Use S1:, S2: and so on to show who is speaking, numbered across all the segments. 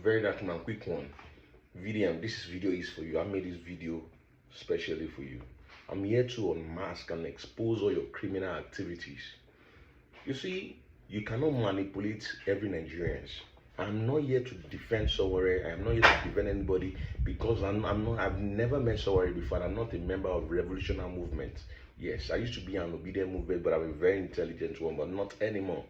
S1: Very dark man, quick one. VDM, this video is for you. I made this video specially for you. I'm here to unmask and expose all your criminal activities. You see, you cannot manipulate every Nigerian. I'm not here to defend Sowore. I'm not here to defend anybody because I've never met Sowore before. I'm not a member of revolutionary movement. Yes, I used to be an obedient movement, but I'm a very intelligent one, but not anymore.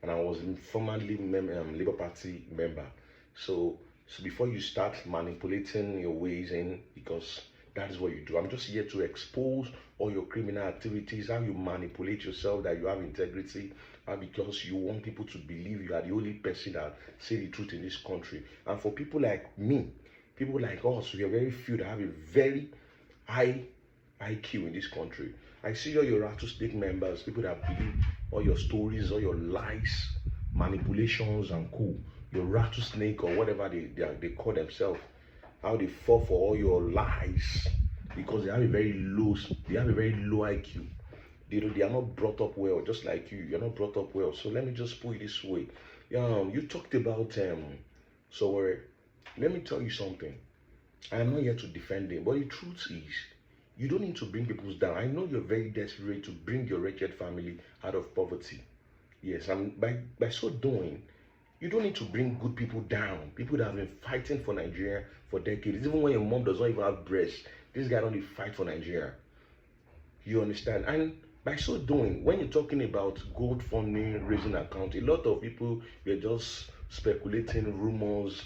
S1: And I was formerly Labour Party member. So before you start manipulating your ways in, because that is what you do. I'm just here to expose all your criminal activities, how you manipulate yourself, that you have integrity, because you want people to believe you are the only person that say the truth in this country. And for people like me, people like us, we are very few that have a very high IQ in this country. I see all your rattlesnake members, people that believe all your stories, all your lies, manipulations and your rattlesnake or whatever they call themselves, how they fall for all your lies because they have a very low IQ. They are not brought up well, just like you. You're not brought up well. So let me just put it this way. You talked about so let me tell you something. I am not here to defend him, but the truth is, you don't need to bring people down. I know you're very desperate to bring your wretched family out of poverty. Yes, and by so doing, you don't need to bring good people down. People that have been fighting for Nigeria for decades. Even when your mom does not even have breasts, this guy don't fight for Nigeria. You understand? And by so doing, when you're talking about gold funding, raising account, a lot of people were just speculating, rumors.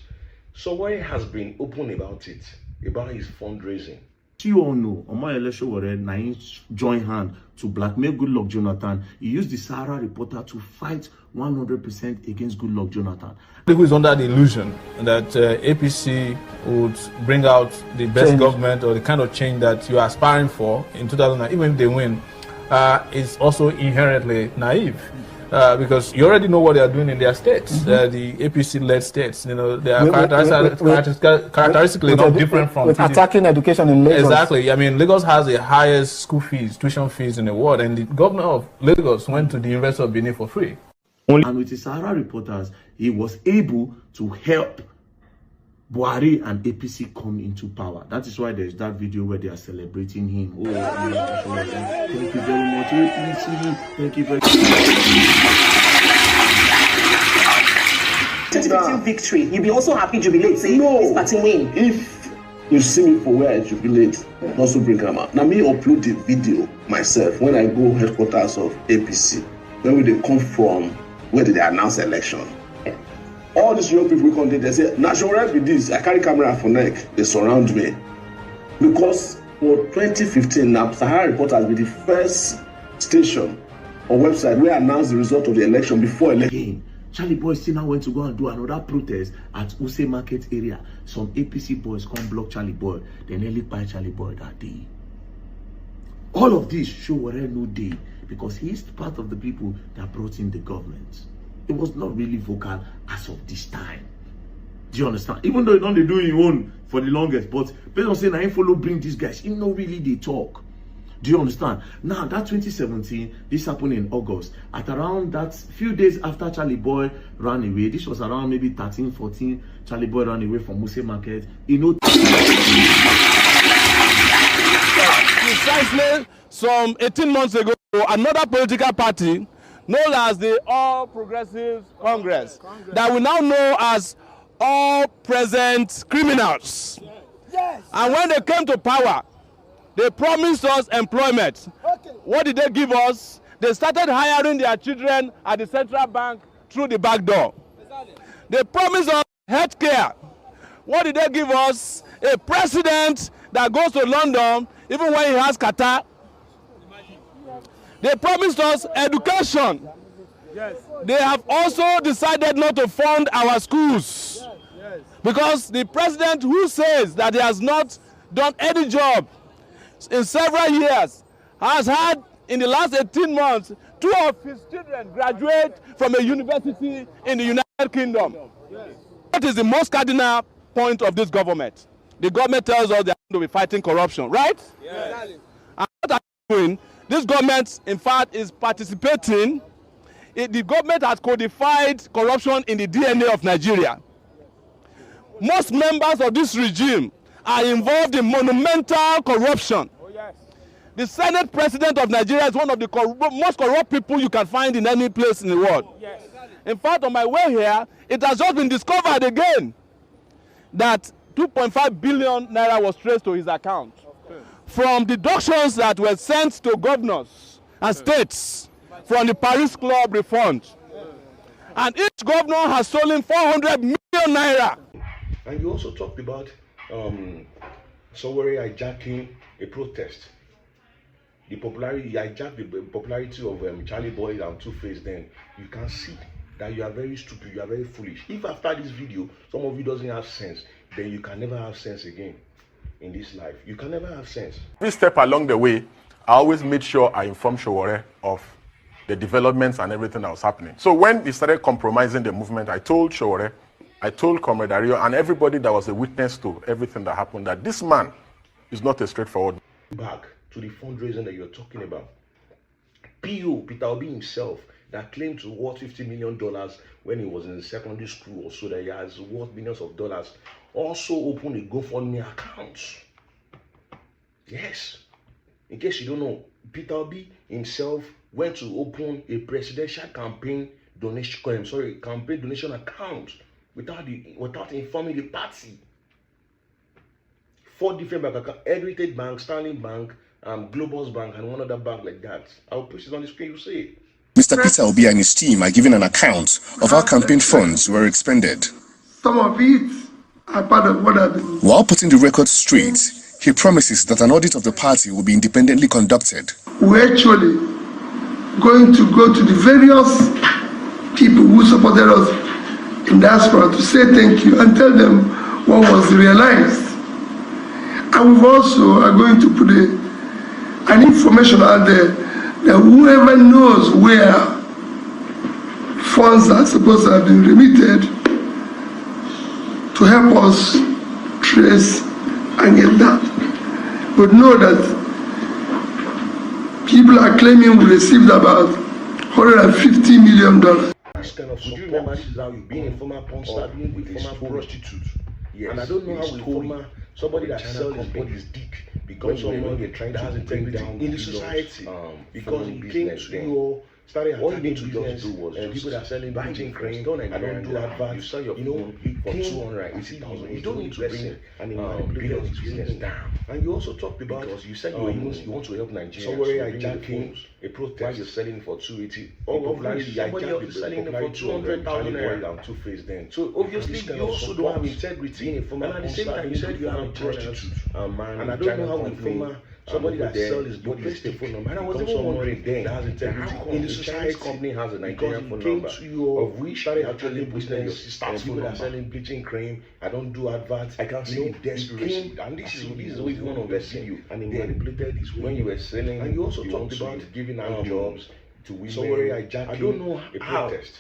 S1: So Sowore has been open about it, about his fundraising.
S2: You all know, Omoyele Sowore Naim join hand to blackmail Goodluck Jonathan. He used the Sahara Reporter to fight 100% against Goodluck Jonathan.
S3: Who is under the illusion that APC would bring out the best government or the kind of change that you are aspiring for in 2009, even if they win, is also inherently naive. Because you already know what they are doing in their states, the APC-led states. You know, they are characteristically not different from
S4: with attacking education in Lagos.
S3: Exactly. I mean, Lagos has the highest school fees, tuition fees in the world, and the governor of Lagos went to the University of Benin for free.
S2: And with the Sahara Reporters, he was able to help Buhari and APC come into power. That is why there's that video where they are celebrating him. Oh, thank you very much, APC. Thank you very much.
S5: 2015 victory. You'll be also happy jubilate, say this party win.
S6: If you see me for where I jubilate, also bring them up. Now me upload the video myself when I go headquarters of APC. Where they come from, where did they announce election? All these young people come there, they say, national right with this, I carry camera for neck, they surround me. Because for 2015, now Sahara Reporter has been the first station or website where I announced the result of the election before election.
S2: Charlie Boy still now went to go and do another protest at Use Market area. Some APC boys come block Charlie Boy, they nearly buy Charlie Boy that day. All of this show Sowore no day because he's part of the people that brought in the government. It was not really vocal as of this time. Do you understand? Even though he don't do his own for the longest, but based on saying I follow bring these guys, he not really they talk. Do you understand? Now that 2017, this happened in August. At around that few days after Charlie Boy ran away, this was around maybe 13, 14, Charlie Boy ran away from Use Market. You know,
S3: precisely some 18 months ago, another political party known as the All Progressives Congress, that we now know as All Present Criminals.
S4: Yes.
S3: And when they came to power, they promised us employment.
S4: Okay.
S3: What did they give us? They started hiring their children at the central bank through the back door. They promised us health care. What did they give us? A president that goes to London even when he has catarrh. They promised us education.
S4: Yes.
S3: They have also decided not to fund our schools.
S4: Yes.
S3: Because the president who says that he has not done any job in several years has had in the last 18 months 2 of his children graduate from a university in the United Kingdom.
S4: Yes.
S3: That is the most cardinal point of this government. The government tells us they are going to be fighting corruption, right?
S4: Yes.
S3: And what are they doing? This government, in fact, is participating. The government has codified corruption in the DNA of Nigeria.
S7: most members of this regime are involved in monumental corruption. The Senate President of Nigeria is one of the most corrupt people you can find in any place in the world. In fact, on my way here, it has just been discovered again that 2.5 billion naira was traced to his account from deductions that were sent to governors and states from the Paris Club refund. And each governor has stolen 400 million naira.
S1: And you also talked about Sowore hijacking a protest. The popularity, you hijacked the popularity of Charlie Boy and Two-Face. Then you can see that you are very stupid, you are very foolish. If after this video, some of you doesn't have sense, then you can never have sense again in this life. You can never have sense.
S8: Every step along the way, I always made sure I informed Sowore of the developments and everything that was happening. So when he started compromising the movement, I told Sowore, I told Comrade Dario, and everybody that was a witness to everything that happened, that this man is not a straightforward.
S1: Back to the fundraising that you're talking about. P.O. Peter Obi himself, that claimed to worth $50 million when he was in secondary school, or so that he has worth millions of dollars, also opened a GoFundMe account. Yes. In case you don't know, Peter Obi himself went to open a presidential campaign donation account without informing the party. 4 different bank accounts: Heritage Bank, Sterling Bank, Globus Bank, and one other bank like that. I'll put it on the screen, you see it.
S9: Mr. Peter Obi and his team are giving an account of how campaign funds were expended.
S10: Some of it are part of what I've been.
S9: While putting the record straight, he promises that an audit of the party will be independently conducted.
S10: We're actually going to go to the various people who supported us in diaspora to say thank you and tell them what was realized. And we've also are going to put an information out there that whoever knows where funds are supposed to have been remitted to help us trace and get that. But know that people are claiming we received about $150 million.
S1: This kind of support. Would you remember this is how you being a former porn star, being a former prostitute? Yes. And I don't know how we former somebody that sells his body's dick because someone you're trying to has integrity in the society because he came to you, started what you need to just do was people that are selling bleaching cream. I don't do adverts. You sell your phone for 280,000. You don't need to bring billions business down. And you also talked about because you said you want to help Nigeria. Somewhere hijacking a protest while you're selling for 280. Somebody else is selling for 200,000 naira and Two-Face then. So obviously you also don't have integrity. And at the same time you said you are a prostitute. And I don't know how we former somebody that sells his body is the phone number. And I was even wondering then that has integrity in the society. Company has a Nigerian phone number of which started actually business and people that are selling bleaching cream. I don't do adverts. I can see desperation. And this is what you want to invest in you. And he manipulated this when you were selling. And you also talked about giving out jobs to women. Somewhere hijacking I don't know a protest.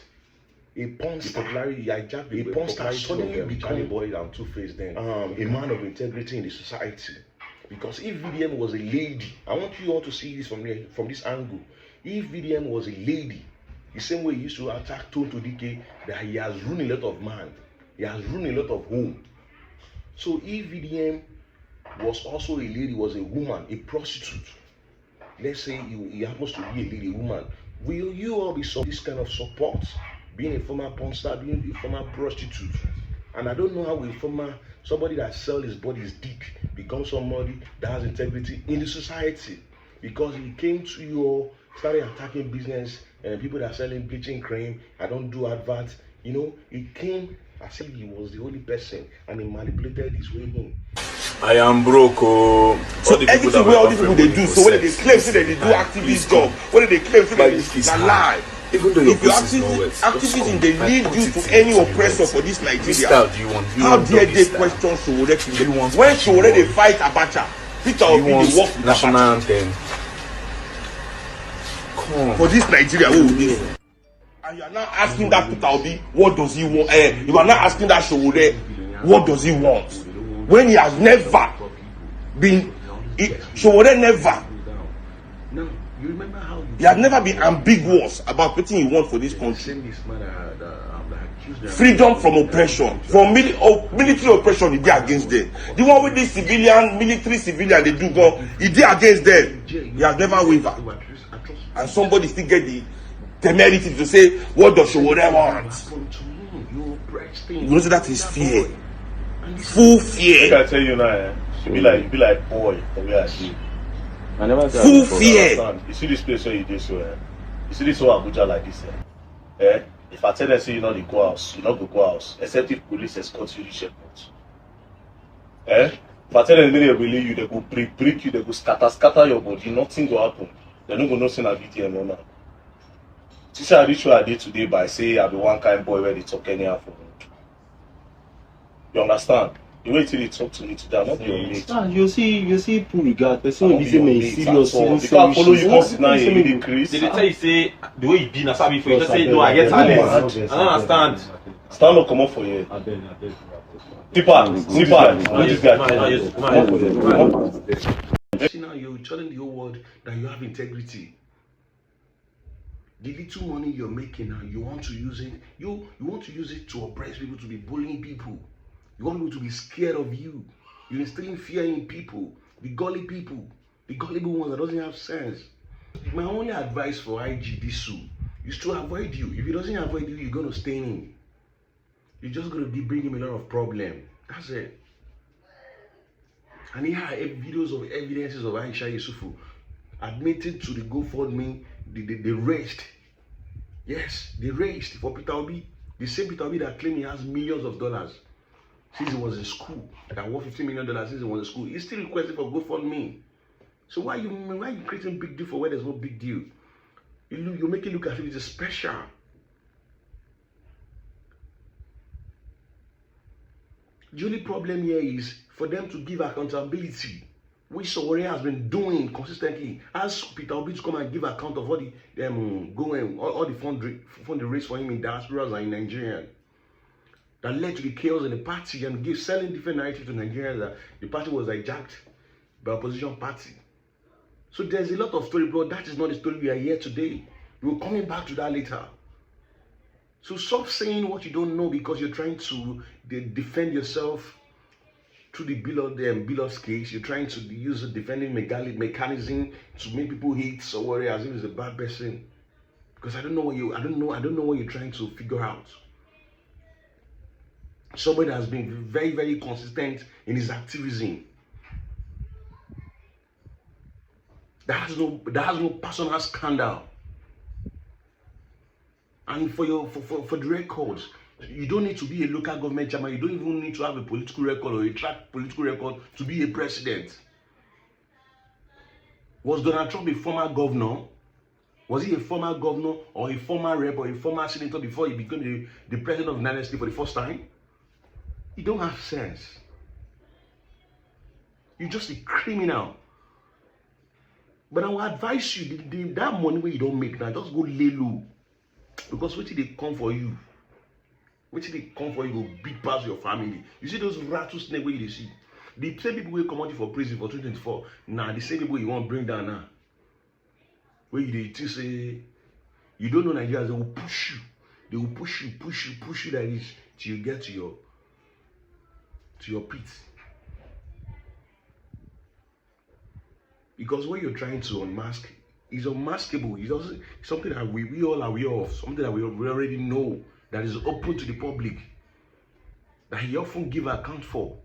S1: A porn star, a porn star suddenly became Boy and Two-Face then a man of integrity in the society. Because if VDM was a lady, I want you all to see this from this angle. If VDM was a lady, the same way he used to attack Tone to DK, that he has ruined a lot of man, he has ruined a lot of home. So if VDM was also a lady, was a woman, a prostitute, let's say he happens to be a lady, woman, will you all be this kind of support? Being a former porn star, being a former prostitute. And I don't know how a somebody that sells his body's dick becomes somebody that has integrity in the society. Because he came to you, started attacking business and people that are selling bleaching cream. I don't do adverts. You know, he came as if he was the only person and he manipulated his way in.
S8: I am broke.
S11: So everything where all these people they do, so when they claim say they do activist job, when they claim say they lie.
S8: Even though
S11: if you activism they lead you to any oppressor for this Nigeria, how dare they question Sowore? When Sowore they fight Abacha, Peter Obi they work with
S8: national anthem.
S11: For this Nigeria, and you are now asking that Peter Obi what does he want? You are now asking that Sowore what does he want? When he has never been, Sowore never.
S1: No, you remember how
S11: he has never been ambiguous about what he wants for this country.
S1: This man that
S11: freedom from oppression, from military oppression, he did against them. The one with the military civilian, they do go, he did against them. He has never wavered. And somebody still get the temerity to say, what does Sowore want? You know that is fear. Full fear.
S12: I tell you now, you be like boy, the way I see.
S11: Full fear.
S12: You see this place where you do so, you see this whole Abuja like this, if I tell them say you know the go house, you not go house, except if police escort you reach airport. If I tell them they believe you, they go break you, they go scatter your body, nothing will happen. They don't go no send a VDM no now. This I reach where I did today by say I be one kind boy where they talk anyhow for road. You understand? The way they talk to me today, I'm not your mate.
S13: You see, poor regard. Person will be saying serious.
S12: If I follow you, come now, you need increase.
S14: Did they tell you say the way you be na sabi for you? Just say no, I get talent. I don't understand.
S12: Stand up, come up for you. People, see this guy.
S1: See now you're telling the whole world that you have integrity. The little money you're making now, you want to use it. You want to use it to oppress people, to be bullying people. You want people to be scared of you. You're instilling fear in people, the gullible ones that doesn't have sense. My only advice for IG Disu is to avoid you. If he doesn't avoid you, you're gonna stay in. You're just gonna bring him a lot of problem. That's it. And here are videos of evidences of Aisha Yusufu admitted to the GoFundMe, they raised. Yes, they raised for Peter Obi. The same Peter Obi that claimed he has millions of dollars since he was in school, that worth $15 million since he was in school. He's still requesting for GoFundMe. So why are you creating big deal for where there's no big deal? You make it look as if it's special. The only problem here is for them to give accountability, which Sowore has been doing consistently. Ask Peter Obi to come and give account of all the all the fund raised for him in diasporas and in Nigeria. That led to the chaos in the party and selling different narratives to Nigerians that the party was hijacked by opposition party. So there's a lot of story, bro. That is not the story we are here today. We're coming back to that later. So stop saying what you don't know because you're trying to defend yourself through the Bilod's case. You're trying to use a defending mechanism to make people hate Sowore as if he's a bad person. Because I don't know what you're trying to figure out. Somebody has been very, very consistent in his activism. That has no personal scandal. And for the records, you don't need to be a local government chairman. You don't even need to have a political record or a track political record to be a president. Was Donald Trump a former governor? Was he a former governor or a former rep or a former senator before he became the president of the United States for the first time? You don't have sense. You're just a criminal. But I will advise you, that money where you don't make now, just go lay low. Because wait till they come for you. Wait till they come for you, go beat past your family. You see those rattlesnake where you see? The same people will come out for prison for 2024. Nah, the same people you want to bring down now. Where you say, you don't know Nigerians, they will push you. They will push you like this till you get to your pit. Because what you're trying to unmask is unmaskable. It's also something that we all are aware of, something that we already know, that is open to the public, that he often give account for.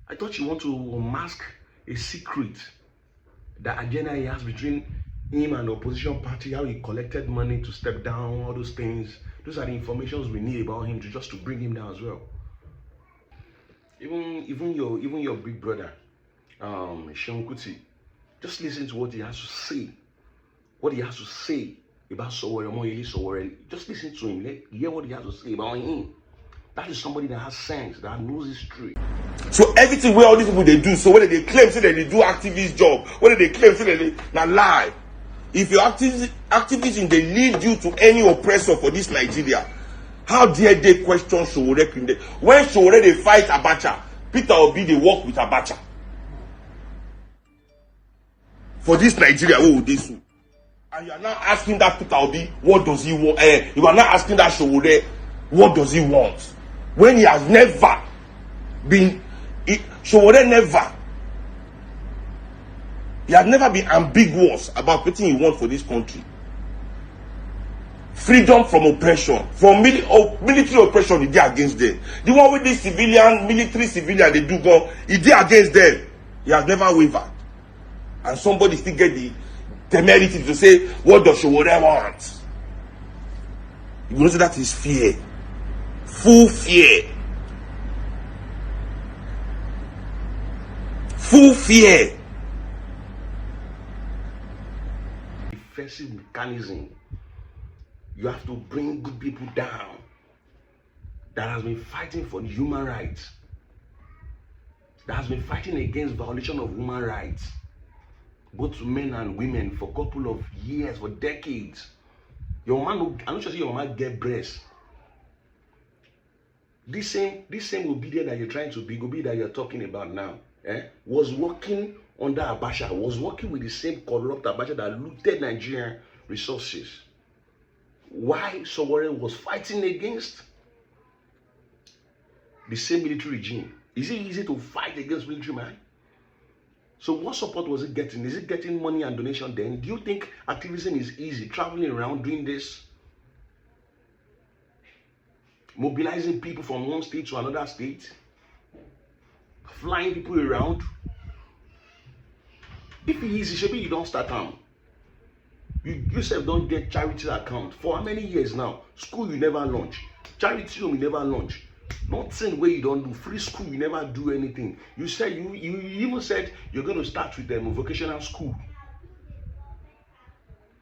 S1: I thought you want to unmask a secret, the agenda he has between him and the opposition party, how he collected money to step down, all those things. Those are the informations we need about him just to bring him down as well. Even your big brother, Seun Kuti, just listen to what he has to say. What he has to say about Sowore. Just listen to him. Hear what he has to say about him. That is somebody that has sense, that knows history.
S11: So everything where all these people they do, so whether they claim say that they do activist job, whether they claim say that they not lie. If your activism they lead you to any oppressor for this Nigeria, how dare they question Sowore? When Sowore they fight Abacha, Peter Obi they work with Abacha. For this Nigeria, what would they do? And you are now asking that Peter Obi, what does he want? You are now asking that Sowore, what does he want? When he has never been, Sowore never. He has never been ambiguous about what he wants for this country. Freedom from oppression, from military oppression, he did against them. The one with this military civilian, they do go, he did against them. He has never wavered. And somebody still get the temerity to say, what does Sowore want? You know that is fear. Full fear. Full fear.
S1: Defensive mechanism. You have to bring good people down that has been fighting for human rights, that has been fighting against violation of human rights, both to men and women, for a couple of years, for decades. Your man, I'm not sure your man get breast. This same Obedient that you're trying to be, Obedient that you're talking about now, was working under Abacha, was working with the same corrupt Abacha that looted Nigerian resources. Why Sowore was fighting against the same military regime? Is it easy to fight against military man? So what support was it getting? Is it getting money and donation then? Do you think activism is easy? Traveling around doing this? Mobilizing people from one state to another state? Flying people around? If it is easy, maybe you don't start them. You yourself don't get charity account for how many years now? School you never launch, charity home you never launch, nothing where you don't do, free school you never do anything. You said you even said you're going to start with them vocational school,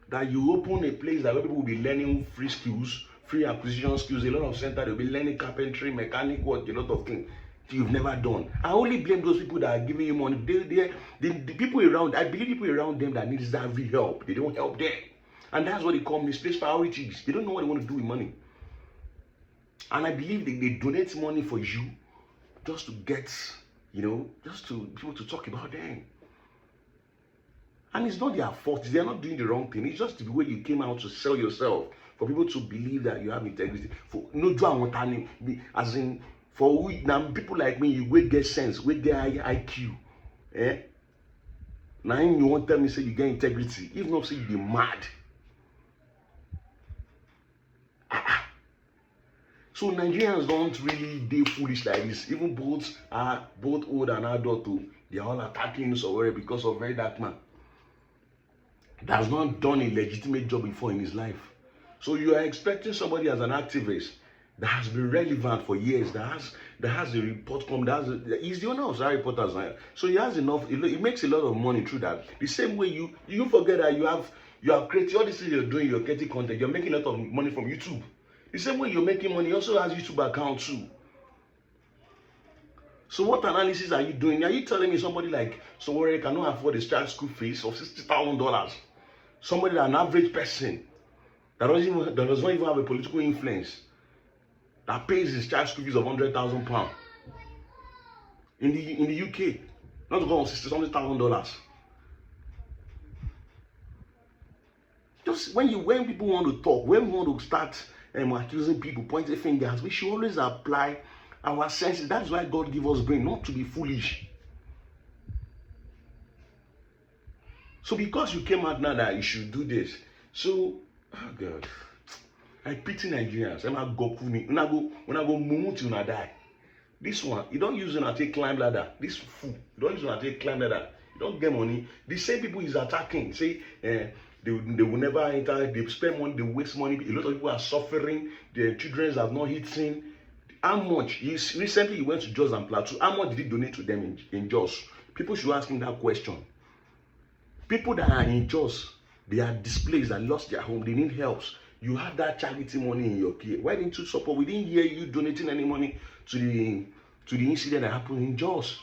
S1: that you open a place that where people will be learning free skills, free acquisition skills, a lot of center they'll be learning carpentry, mechanic work, a lot of things you've never done. I only blame those people that are giving you money. The people around, I believe people around them that needs that real help, they don't help them. And that's what they call misplaced priorities. They don't know what they want to do with money. And I believe they donate money for you just to get, just to people to talk about them. And it's not their fault. They're not doing the wrong thing. It's just the way you came out to sell yourself, for people to believe that you have integrity. For no job, as in, for we now people like me, you will get sense, we get IQ. Now you won't tell me say you get integrity. If not, say you be mad. So Nigerians don't really be foolish like this. Even both old and adult too. They are all attacking Sowore because of VeryDarkMan that has not done a legitimate job before in his life. So you are expecting somebody as an activist that has been relevant for years, that has a report come, he's the owner of Sowore Reporters now. So he has enough, he makes a lot of money through that. The same way you forget that you have created all this thing you're doing, you're getting content, you're making a lot of money from YouTube. The same way you're making money, he also has YouTube account too. So what analysis are you doing? Are you telling me somebody like Sowore cannot afford a child school fees of $60,000? Somebody that an average person that does not even have a political influence, that pays his child school fees of £100,000 in the UK, not to go on $60,000. Just when people want to talk, when we want to start accusing people, pointing fingers, we should always apply our senses. That's why God give us brain, not to be foolish. So because you came out now that you should do this, so oh God, I pity Nigerians. When I go mumu till I die. This one, you don't use it to take climb ladder. This fool, you don't use it to take climb ladder. You don't get money. The same people is attacking. Say they will never enter. They spend money. They waste money. A lot of people are suffering. Their children have not eaten. How much? Recently he went to Jos and Plateau. How much did he donate to them in Jos? People should ask him that question. People that are in Jos, they are displaced and lost their home. They need help. You have that charity money in your care. Why didn't you support? We didn't hear you donating any money to the incident that happened in Jos.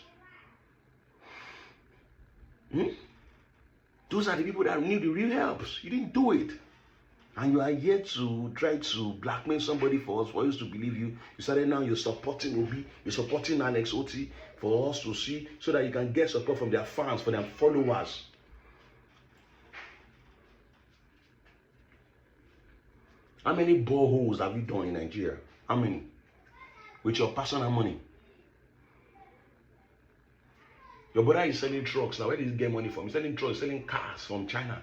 S1: Those are the people that need the real helps. You didn't do it. And you are here to try to blackmail somebody for us to believe you. You started now, you're supporting Obi, you're supporting Annex OT for us to see, so that you can get support from their fans, for their followers. How many boreholes have you done in Nigeria? How many? With your personal money. Your brother is selling trucks. Now where did he get money from? He's selling trucks, selling cars from China.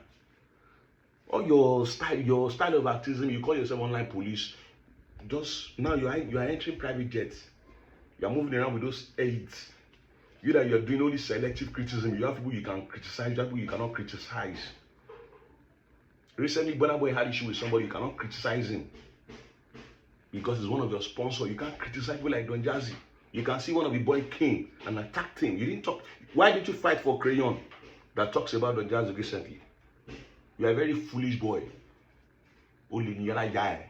S1: All your style of activism, you call yourself online police. Just now you are entering private jets. You are moving around with those aides. You that you're doing all this selective criticism. You have people you can criticize, you have people you cannot criticize. Recently, Burna Boy had issue with somebody, you cannot criticize him. Because he's one of your sponsors. You can't criticize people like Don Jazzy. You can see one of the boy king and attacked him. You didn't talk. Why did you fight for Crayon that talks about Don Jazzy recently? You are a very foolish boy. Only guy.